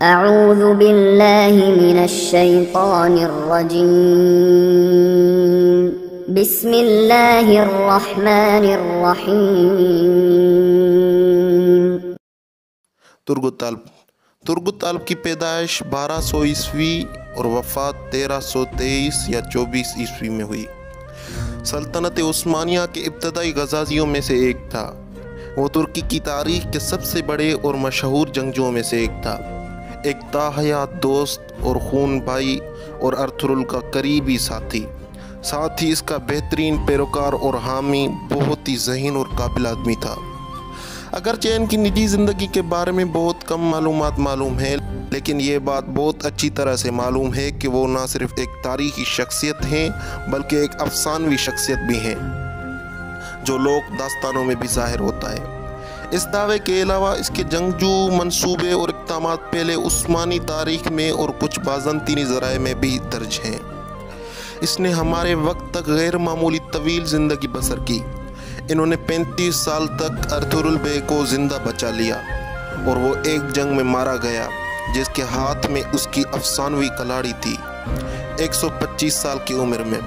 اعوذ باللہ من الشیطان الرجیم بسم اللہ الرحمن الرحیم۔ ترگت الب کی پیدائش 1200 عیسوی اور وفات 1323 یا 24 عیسوی میں ہوئی۔ سلطنت عثمانیہ کے ابتدائی غزازیوں میں سے ایک تھا۔ وہ ترکی کی تاریخ کے سب سے بڑے اور مشہور جنگجوؤں میں سے ایک تھا، ایک تاحیات دوست اور خون بھائی اور ارطغرل کا قریبی ساتھی، ساتھ ہی اس کا بہترین پیروکار اور حامی، بہت ہی ذہین اور قابل آدمی تھا۔ اگرچہ ان کی نجی زندگی کے بارے میں بہت کم معلومات معلوم ہیں، لیکن یہ بات بہت اچھی طرح سے معلوم ہے کہ وہ نہ صرف ایک تاریخی شخصیت ہیں بلکہ ایک افسانوی شخصیت بھی ہیں، جو لوک داستانوں میں بھی ظاہر ہوتا ہے۔ اس دعوے کے علاوہ اس کے جنگجو منصوبے اور اقدامات پہلے عثمانی تاریخ میں اور کچھ بازنطینی ذرائع میں بھی درج ہیں۔ اس نے ہمارے وقت تک غیر معمولی طویل زندگی بسر کی۔ انہوں نے 35 سال تک ارطغرل بے کو زندہ بچا لیا اور وہ ایک جنگ میں مارا گیا جس کے ہاتھ میں اس کی افسانوی کلاڑی تھی، 125 سال کی عمر میں۔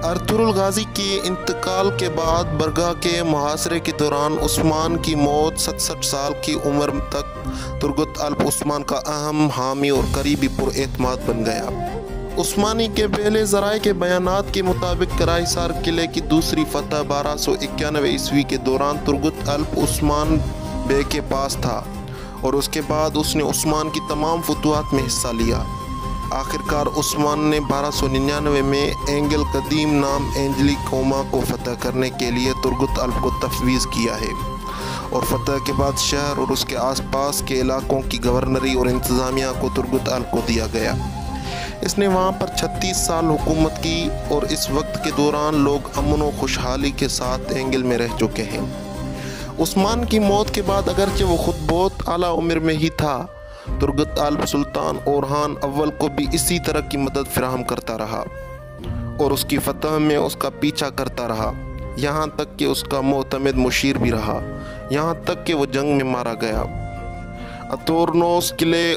ارطغرل غازی کے انتقال کے بعد برگاہ کے محاصرے کے دوران عثمان کی موت 67 سال کی عمر تک ترگت الب عثمان کا اہم حامی اور قریبی پراعتماد بن گیا۔ عثمانی کے پہلے ذرائع کے بیانات کے مطابق قرائے سار قلعے کی دوسری فتح 1291 عیسوی کے دوران ترگت الب عثمان بے کے پاس تھا اور اس کے بعد اس نے عثمان کی تمام فتوحات میں حصہ لیا۔ آخرکار عثمان نے 1299 میں اینگل قدیم نام اینجلی کوما کو فتح کرنے کے لیے ترگت الب کو تفویض کیا ہے، اور فتح کے بعد شہر اور اس کے آس پاس کے علاقوں کی گورنری اور انتظامیہ کو ترگت الب کو دیا گیا۔ اس نے وہاں پر 36 سال حکومت کی اور اس وقت کے دوران لوگ امن و خوشحالی کے ساتھ اینگل میں رہ چکے ہیں۔ عثمان کی موت کے بعد اگرچہ وہ خود بہت اعلیٰ عمر میں ہی تھا، ترگت الب سلطان اورحان اول کو بھی اسی طرح کی مدد فراہم کرتا رہا اور اس کی فتح میں اس کا پیچھا کرتا رہا، یہاں تک کہ اس کا معتمد مشیر بھی رہا، یہاں تک کہ وہ جنگ میں مارا گیا۔ اتورنوس قلعے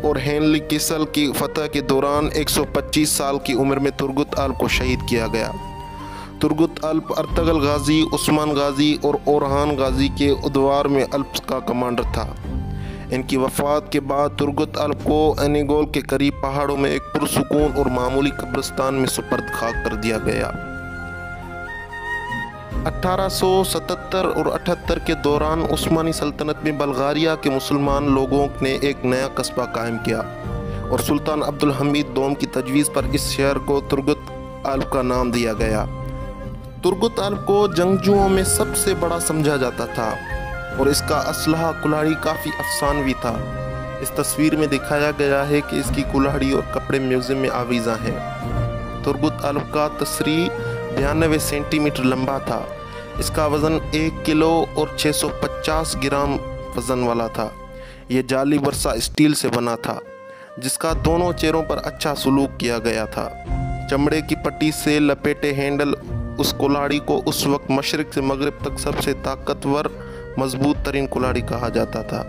اور ہینلی کیسل کی فتح کے دوران 125 سال کی عمر میں ترگت الب کو شہید کیا گیا۔ ترگت الب ارطغرل غازی، عثمان غازی اور اورحان غازی کے ادوار میں الپ کا کمانڈر تھا۔ ان کی وفات کے بعد ترگت الب کو انیگول کے قریب پہاڑوں میں ایک پرسکون اور معمولی قبرستان میں سپرد خاک کر دیا گیا۔ 1877 اور 78 کے دوران عثمانی سلطنت میں بلغاریہ کے مسلمان لوگوں نے ایک نیا قصبہ قائم کیا اور سلطان عبدالحمید دوم کی تجویز پر اس شہر کو ترگت الب کا نام دیا گیا۔ ترگت الب کو جنگجوؤں میں سب سے بڑا سمجھا جاتا تھا اور اس کا اسلحہ کلاڑی کافی افسانوی تھا۔ اس تصویر میں دکھایا گیا ہے کہ اس کی کلاڑی اور کپڑے میوزیم میں آویزاں ہیں۔ ترگت الب کا تصریح 92 سینٹی میٹر لمبا تھا۔ اس کا وزن 1 کلو اور 650 گرام وزن والا تھا۔ یہ جعلی ورثہ اسٹیل سے بنا تھا جس کا دونوں چہروں پر اچھا سلوک کیا گیا تھا۔ چمڑے کی پٹی سے لپیٹے ہینڈل اس کلاڑی کو اس وقت مشرق سے مغرب تک سب سے طاقتور مضبوط ترین کلاڑی کہا جاتا تھا۔